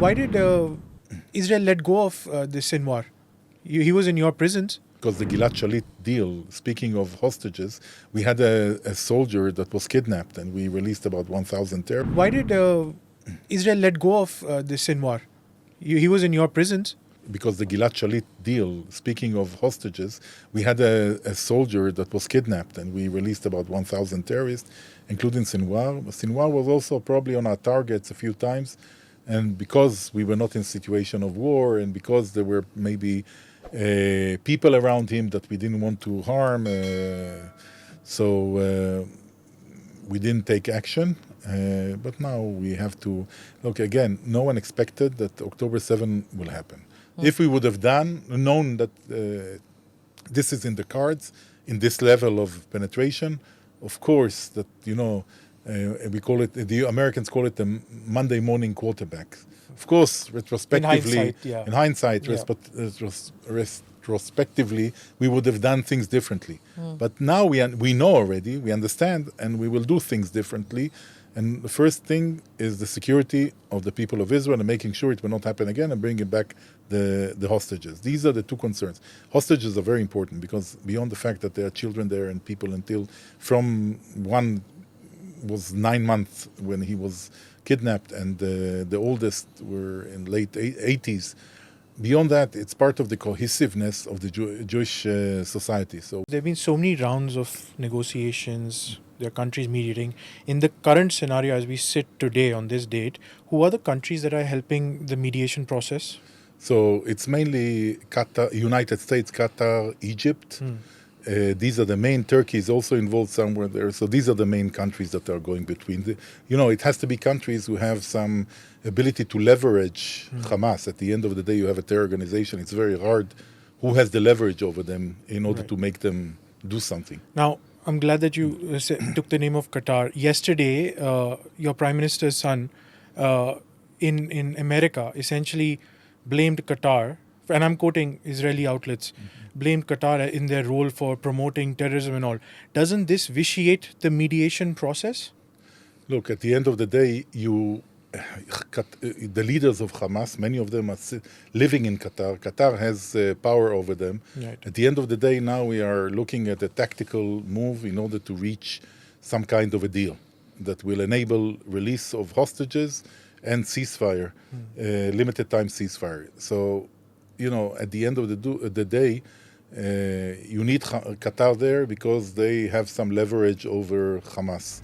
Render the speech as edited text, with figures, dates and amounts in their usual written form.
Why did Israel let go of this Sinwar? He was in your prisons. Because the Gilad Shalit deal, speaking of hostages, we had a soldier that was kidnapped and we released about 1,000 terrorists. Why did Israel let go of this Sinwar? He was in your prisons. Because the Gilad Shalit deal, speaking of hostages, we had a soldier that was kidnapped and we released about 1,000 terrorists, including Sinwar. Sinwar was also probably on our targets a few times, and because we were not in a situation of war and because there were maybe people around him that we didn't want to harm, so we didn't take action. But now we have to look again. No one expected that October 7 will happen. If we would have known that this is in the cards, in this level of penetration, of course, that, we call it, the Americans call it the Monday morning quarterback. Of course, retrospectively, in hindsight, retrospectively, we would have done things differently. But now we know already, we understand, and we will do things differently. And the first thing is the security of the people of Israel and making sure it will not happen again and bringing back the hostages. These are the two concerns. Hostages are very important because beyond the fact that there are children there and people from one was 9 months when he was kidnapped and the oldest were in late 80s. Beyond that, it's part of the cohesiveness of the Jewish society. So there have been so many rounds of negotiations. There are countries mediating. In the current scenario, as we sit today on this date, who are the countries that are helping the mediation process? So it's mainly Qatar, United States, Qatar, Egypt. These are the main. Turkey is also involved somewhere there. So these are the main countries that are going between. It has to be countries who have some ability to leverage Hamas. At the end of the day, you have a terror organization. It's very hard. Who has the leverage over them in order to make them do something? Now, I'm glad that you took the name of Qatar. Yesterday, your Prime Minister's son in America essentially blamed Qatar, and I'm quoting Israeli outlets, blamed Qatar in their role for promoting terrorism and all. Doesn't this vitiate the mediation process? Look, at the end of the day, the leaders of Hamas, many of them are living in Qatar. Qatar has power over them. Right. At the end of the day, now we are looking at a tactical move in order to reach some kind of a deal that will enable release of hostages and ceasefire, limited time ceasefire. So, at the end of the day, you need Qatar there because they have some leverage over Hamas.